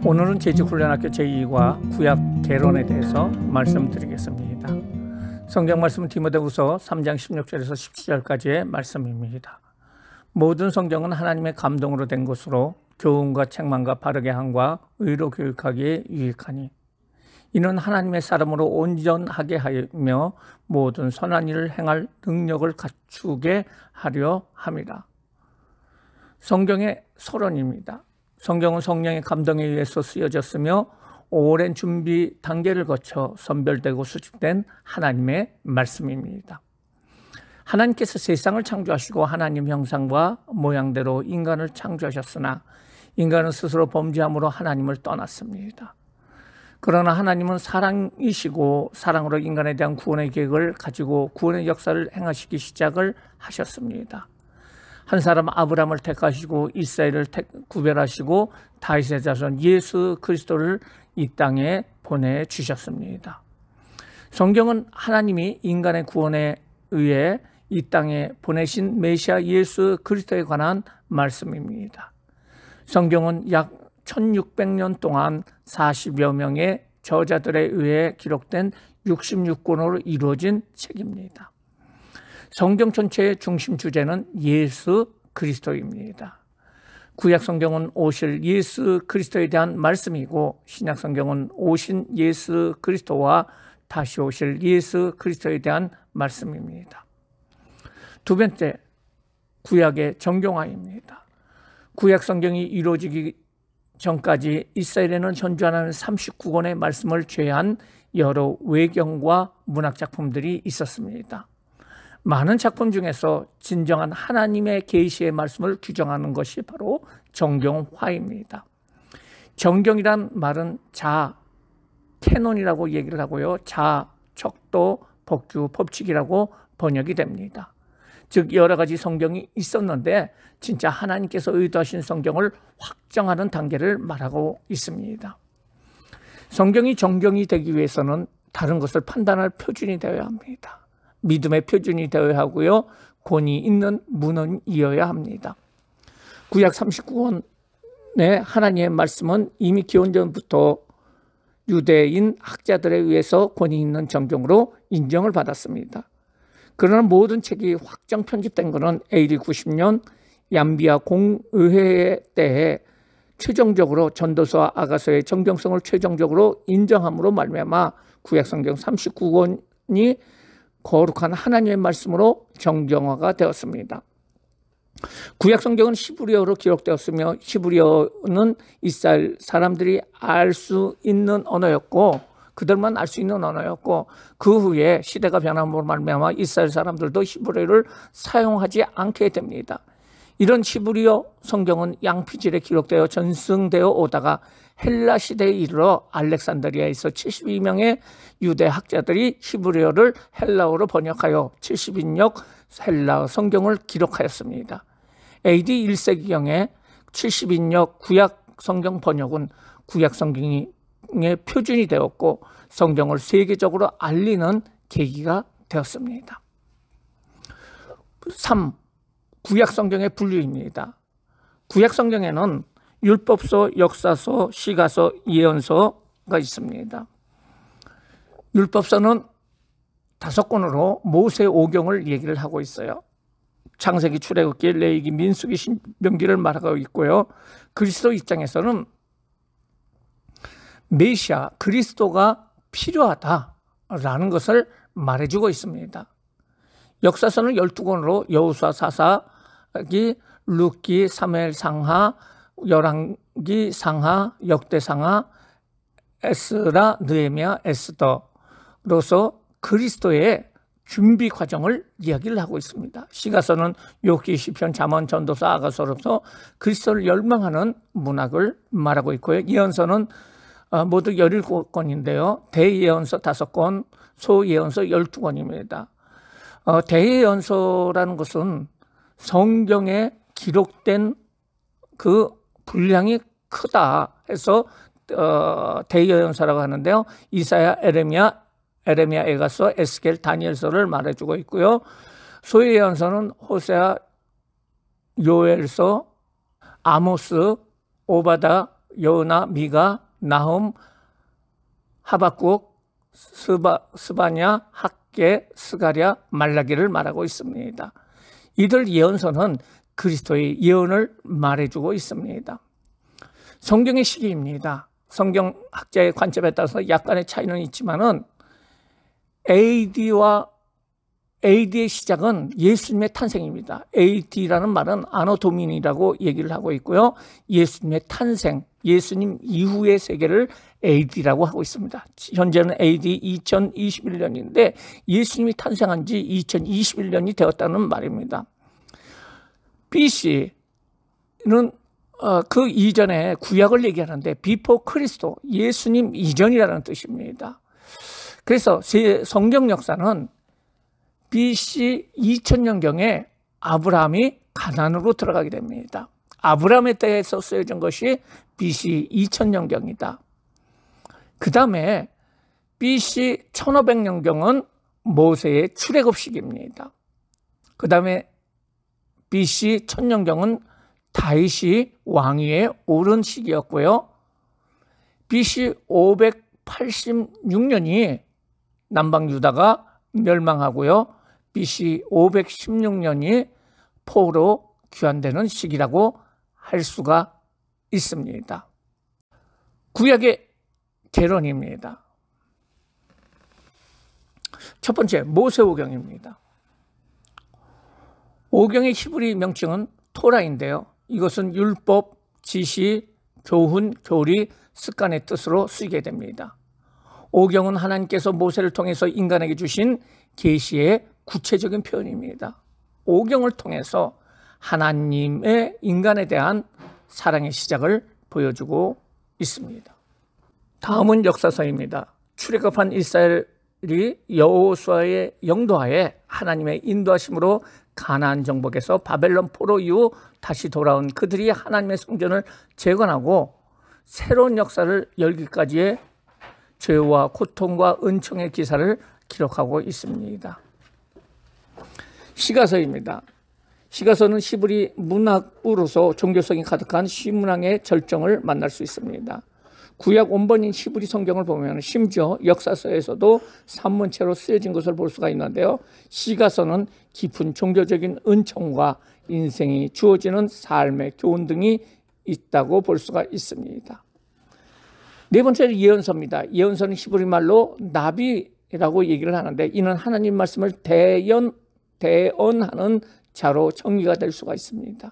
오늘은 재직훈련학교 제2과 구약 개론에 대해서 말씀드리겠습니다. 성경 말씀은 디모데후서 3장 16절에서 17절까지의 말씀입니다. 모든 성경은 하나님의 감동으로 된 것으로 교훈과 책망과 바르게 함과 의로 교육하기에 유익하니 이는 하나님의 사람으로 온전하게 하며 모든 선한 일을 행할 능력을 갖추게 하려 함이라. 성경의 서론입니다. 성경은 성령의 감동에 의해서 쓰여졌으며 오랜 준비 단계를 거쳐 선별되고 수집된 하나님의 말씀입니다. 하나님께서 세상을 창조하시고 하나님 형상과 모양대로 인간을 창조하셨으나 인간은 스스로 범죄함으로 하나님을 떠났습니다. 그러나 하나님은 사랑이시고 사랑으로 인간에 대한 구원의 계획을 가지고 구원의 역사를 행하시기 시작을 하셨습니다. 한 사람 아브라함을 택하시고 이스라엘을 구별하시고 다윗의 자손 예수 그리스도를 이 땅에 보내주셨습니다. 성경은 하나님이 인간의 구원에 의해 이 땅에 보내신 메시아 예수 그리스도에 관한 말씀입니다. 성경은 약 1600년 동안 40여 명의 저자들에 의해 기록된 66권으로 이루어진 책입니다. 성경 전체의 중심 주제는 예수 그리스도입니다. 구약 성경은 오실 예수 그리스도에 대한 말씀이고 신약 성경은 오신 예수 그리스도와 다시 오실 예수 그리스도에 대한 말씀입니다. 두 번째, 구약의 정경화입니다. 구약 성경이 이루어지기 전까지 이스라엘에는 현존하는 39권의 말씀을 제한 여러 외경과 문학 작품들이 있었습니다. 많은 작품 중에서 진정한 하나님의 계시의 말씀을 규정하는 것이 바로 정경화입니다. 정경이란 말은 캐논이라고 얘기를 하고요. 척도, 법규, 법칙이라고 번역이 됩니다. 즉 여러 가지 성경이 있었는데 진짜 하나님께서 의도하신 성경을 확정하는 단계를 말하고 있습니다. 성경이 정경이 되기 위해서는 다른 것을 판단할 표준이 되어야 합니다. 믿음의 표준이 되어야 하고요. 권위 있는 문헌이어야 합니다. 구약 39권의 하나님의 말씀은 이미 기원전부터 유대인 학자들에 의해서 권위 있는 정경으로 인정을 받았습니다. 그러나 모든 책이 확정 편집된 것은 AD 90년 얌비아 공의회 때에 최종적으로 전도서와 아가서의 정경성을 최종적으로 인정함으로 말미암아 구약 성경 39권이 거룩한 하나님의 말씀으로 정경화가 되었습니다. 구약 성경은 히브리어로 기록되었으며 히브리어는 이스라엘 사람들이 알 수 있는 언어였고 그들만 알 수 있는 언어였고 그 후에 시대가 변함으로 말미암아 이스라엘 사람들도 히브리어를 사용하지 않게 됩니다. 이런 히브리어 성경은 양피질에 기록되어 전승되어 오다가 헬라 시대에 이르러 알렉산드리아에서 72명의 유대 학자들이 히브리어를 헬라어로 번역하여 70인역 헬라어 성경을 기록하였습니다. AD 1세기경에 70인역 구약 성경 번역은 구약 성경의 표준이 되었고 성경을 세계적으로 알리는 계기가 되었습니다. 3. 구약 성경의 분류입니다. 구약 성경에는 율법서, 역사서, 시가서, 예언서가 있습니다. 율법서는 5권으로 모세 오경을 얘기를 하고 있어요. 창세기, 출애굽기, 레위기, 민수기, 신명기를 말하고 있고요. 그리스도 입장에서는 메시아 그리스도가 필요하다라는 것을 말해주고 있습니다. 역사서는 12권으로 여호수아, 사사기, 룻기, 사무엘 상하, 열왕기 상하, 역대 상하, 에스라, 느헤미야, 에스더로서 그리스도의 준비 과정을 이야기를 하고 있습니다. 시가서는 욥기, 시편, 잠언, 전도서, 아가서로서 그리스도를 열망하는 문학을 말하고 있고요. 예언서는 모두 17권인데요. 대예언서 5권, 소예언서 12권입니다. 대예언서라는 것은 성경에 기록된 그 분량이 크다 해서 대예언서라고 하는데요. 이사야, 에레미야, 에가서, 에스겔, 다니엘서를 말해주고 있고요. 소예언서는 호세아, 요엘서, 아모스, 오바다, 여나, 미가, 나훔, 하박국, 스바냐, 학계, 스가랴, 말라기를 말하고 있습니다. 이들 예언서는 그리스도의 예언을 말해주고 있습니다. 성경의 시기입니다. 성경학자의 관점에 따라서 약간의 차이는 있지만은 AD의 시작은 예수님의 탄생입니다. AD라는 말은 아노도민이라고 얘기를 하고 있고요. 예수님의 탄생, 예수님 이후의 세계를 AD라고 하고 있습니다. 현재는 AD 2021년인데 예수님이 탄생한 지 2021년이 되었다는 말입니다. BC는 그 이전에 구약을 얘기하는데 비포 크리스도, 예수님 이전이라는 뜻입니다. 그래서 성경 역사는 BC 2000년경에 아브라함이 가나안으로 들어가게 됩니다. 아브라함에 대해서 쓰여진 것이 BC 2000년경이다. 그 다음에 BC 1500년경은 모세의 출애굽 시기입니다. 그 다음에 BC 1000년경은 다윗이 왕위에 오른 시기였고요. BC 586년이 남방 유다가 멸망하고요. BC 516년이 포로 귀환되는 시기라고 할 수가 있습니다. 구약의 개론입니다. 첫 번째, 모세오경입니다. 오경의 히브리 명칭은 토라인데요. 이것은 율법, 지시, 교훈, 교리, 습관의 뜻으로 쓰이게 됩니다. 오경은 하나님께서 모세를 통해서 인간에게 주신 계시의 구체적인 표현입니다. 오경을 통해서 하나님의 인간에 대한 사랑의 시작을 보여주고 있습니다. 다음은 역사서입니다. 출애굽한 이스라엘이 여호수아의 영도하에 하나님의 인도하심으로 가나안 정복에서 바벨론 포로 이후 다시 돌아온 그들이 하나님의 성전을 재건하고 새로운 역사를 열기까지의 죄와 고통과 은총의 기사를 기록하고 있습니다. 시가서입니다. 시가서는 히브리 문학으로서 종교성이 가득한 시문학의 절정을 만날 수 있습니다. 구약 원본인 히브리 성경을 보면 심지어 역사서에서도 산문체로 쓰여진 것을 볼 수가 있는데요. 시가서는 깊은 종교적인 은총과 인생이 주어지는 삶의 교훈 등이 있다고 볼 수가 있습니다. 네 번째는 예언서입니다. 예언서는 히브리 말로 나비라고 얘기를 하는데 이는 하나님 말씀을 대언하는 자로 정의가 될 수가 있습니다.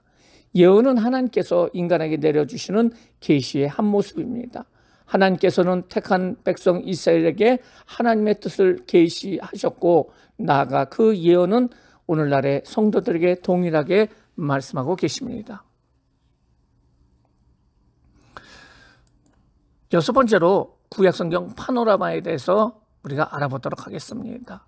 예언은 하나님께서 인간에게 내려주시는 계시의 한 모습입니다. 하나님께서는 택한 백성 이스라엘에게 하나님의 뜻을 계시하셨고 나아가 그 예언은 오늘날의 성도들에게 동일하게 말씀하고 계십니다. 여섯 번째로 구약성경 파노라마에 대해서 우리가 알아보도록 하겠습니다.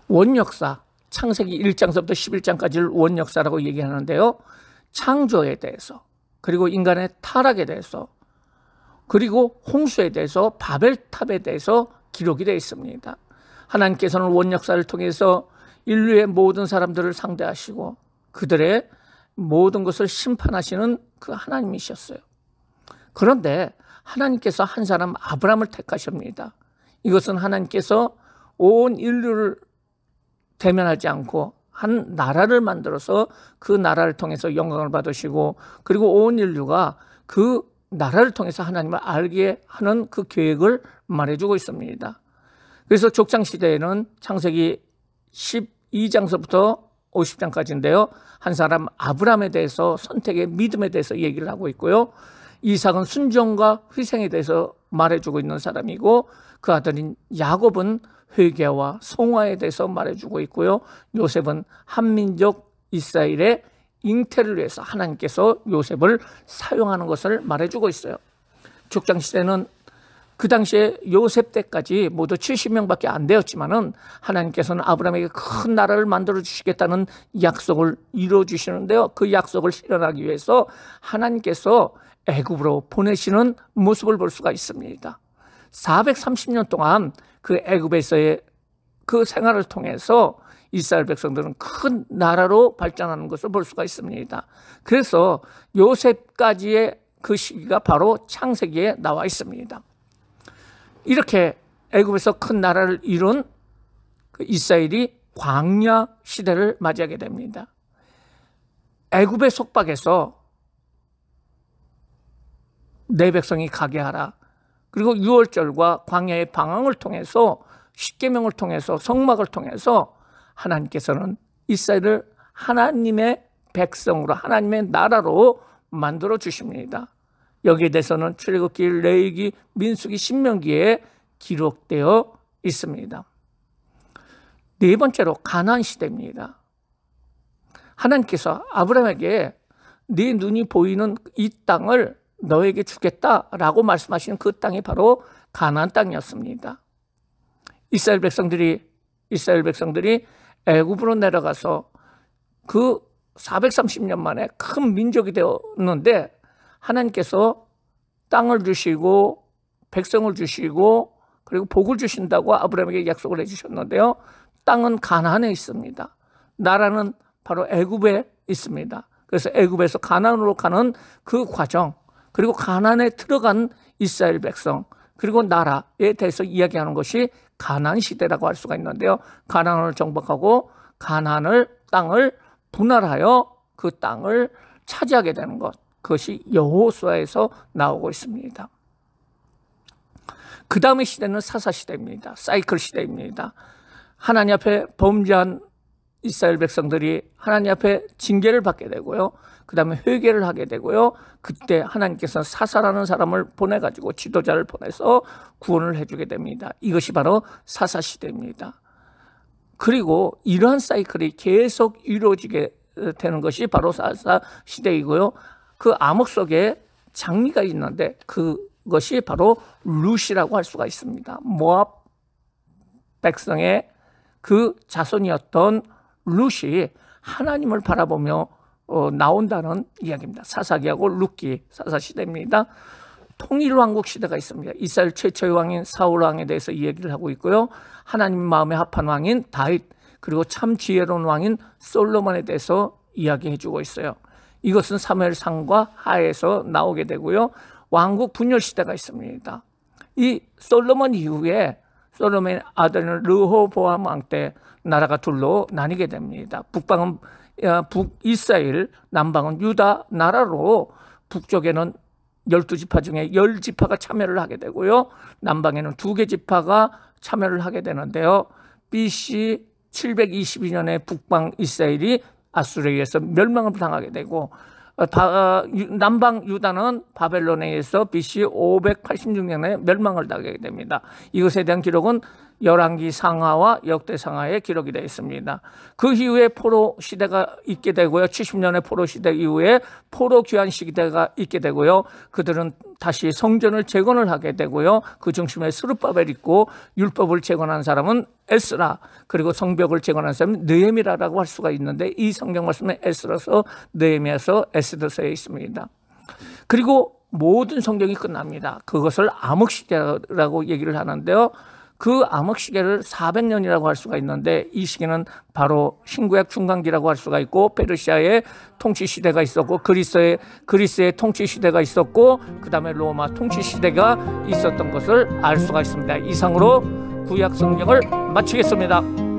원역사, 창세기 1장서부터 11장까지를 원역사라고 얘기하는데요. 창조에 대해서, 그리고 인간의 타락에 대해서, 그리고 홍수에 대해서, 바벨탑에 대해서 기록이 되어 있습니다. 하나님께서는 원역사를 통해서 인류의 모든 사람들을 상대하시고 그들의 모든 것을 심판하시는 그 하나님이셨어요. 그런데 하나님께서 한 사람 아브라함을 택하십니다. 이것은 하나님께서 온 인류를 대면하지 않고 한 나라를 만들어서 그 나라를 통해서 영광을 받으시고 그리고 온 인류가 그 나라를 통해서 하나님을 알게 하는 그 계획을 말해주고 있습니다. 그래서 족장시대에는 창세기 12장서부터 50장까지인데요. 한 사람 아브라함에 대해서 선택의 믿음에 대해서 얘기를 하고 있고요. 이삭은 순종과 희생에 대해서 말해주고 있는 사람이고 그 아들인 야곱은 회개와 성화에 대해서 말해주고 있고요. 요셉은 한민족 이스라엘의 잉태를 위해서 하나님께서 요셉을 사용하는 것을 말해주고 있어요. 족장시대는 그 당시에 요셉 때까지 모두 70명밖에 안 되었지만은 하나님께서는 아브라함에게 큰 나라를 만들어 주시겠다는 약속을 이루어 주시는데요. 그 약속을 실현하기 위해서 하나님께서 애굽으로 보내시는 모습을 볼 수가 있습니다. 430년 동안 그 애굽에서의 그 생활을 통해서 이스라엘 백성들은 큰 나라로 발전하는 것을 볼 수가 있습니다. 그래서 요셉까지의 그 시기가 바로 창세기에 나와 있습니다. 이렇게 애굽에서 큰 나라를 이룬 그 이스라엘이 광야 시대를 맞이하게 됩니다. 애굽의 속박에서 내 백성이 가게 하라. 그리고 유월절과 광야의 방황을 통해서 십계명을 통해서 성막을 통해서 하나님께서는 이스라엘을 하나님의 백성으로 하나님의 나라로 만들어 주십니다. 여기에 대해서는 출애굽기, 레위기, 민수기, 신명기에 기록되어 있습니다. 네 번째로 가나안 시대입니다. 하나님께서 아브라함에게 네 눈이 보이는 이 땅을 너에게 주겠다라고 말씀하시는 그 땅이 바로 가나안 땅이었습니다. 이스라엘 백성들이 애굽으로 내려가서 그 430년 만에 큰 민족이 되었는데 하나님께서 땅을 주시고 백성을 주시고 그리고 복을 주신다고 아브라함에게 약속을 해주셨는데요. 땅은 가나안에 있습니다. 나라는 바로 애굽에 있습니다. 그래서 애굽에서 가나안으로 가는 그 과정, 그리고 가나안에 들어간 이스라엘 백성, 그리고 나라에 대해서 이야기하는 것이 가나안 시대라고 할 수가 있는데요. 가나안을 정복하고 가나안을 땅을 분할하여 그 땅을 차지하게 되는 것, 그것이 여호수아에서 나오고 있습니다. 그 다음의 시대는 사사시대입니다. 사이클 시대입니다. 하나님 앞에 범죄한 이스라엘 백성들이 하나님 앞에 징계를 받게 되고요. 그 다음에 회개를 하게 되고요. 그때 하나님께서 사사라는 사람을 보내가지고 지도자를 보내서 구원을 해주게 됩니다. 이것이 바로 사사시대입니다. 그리고 이러한 사이클이 계속 이루어지게 되는 것이 바로 사사시대이고요. 그 암흑 속에 장미가 있는데 그것이 바로 룻이라고 할 수가 있습니다. 모압 백성의 그 자손이었던 룻이 하나님을 바라보며 나온다는 이야기입니다. 사사기하고 룻기, 사사시대입니다. 통일왕국 시대가 있습니다. 이스라엘 최초의 왕인 사울왕에 대해서 이야기를 하고 있고요. 하나님 마음에 합한 왕인 다윗, 그리고 참 지혜로운 왕인 솔로몬에 대해서 이야기해주고 있어요. 이것은 사무엘상과 하에서 나오게 되고요. 왕국 분열 시대가 있습니다. 이 솔로몬 이후에 솔로몬의 아들은 르호보암 왕 때 나라가 둘로 나뉘게 됩니다. 북방은 북이스라엘, 남방은 유다 나라로 북쪽에는 12지파 중에 10지파가 참여를 하게 되고요. 남방에는 2개 지파가 참여를 하게 되는데요. BC 722년에 북방 이스라엘이 아수르에 의해서 멸망을 당하게 되고 남방 유다는 바벨론에 의해서 BC 586년에 멸망을 당하게 됩니다. 이것에 대한 기록은 열왕기 상하와 역대 상하에 기록이 되어 있습니다. 그 이후에 포로 시대가 있게 되고요. 70년의 포로 시대 이후에 포로 귀환 시대가 있게 되고요. 그들은 다시 성전을 재건을 하게 되고요. 그 중심에 스룹바벨 있고 율법을 재건한 사람은 에스라, 그리고 성벽을 재건한 사람은 느헤미야라고 할 수가 있는데 이 성경 말씀은 에스라서 느헤미야서 에스더서에 있습니다. 그리고 모든 성경이 끝납니다. 그것을 암흑시대라고 얘기를 하는데요. 그 암흑 시계를 400년이라고 할 수가 있는데 이 시기는 바로 신구약 중간기라고 할 수가 있고 페르시아의 통치 시대가 있었고 그리스의 통치 시대가 있었고 그 다음에 로마 통치 시대가 있었던 것을 알 수가 있습니다. 이상으로 구약 성경을 마치겠습니다.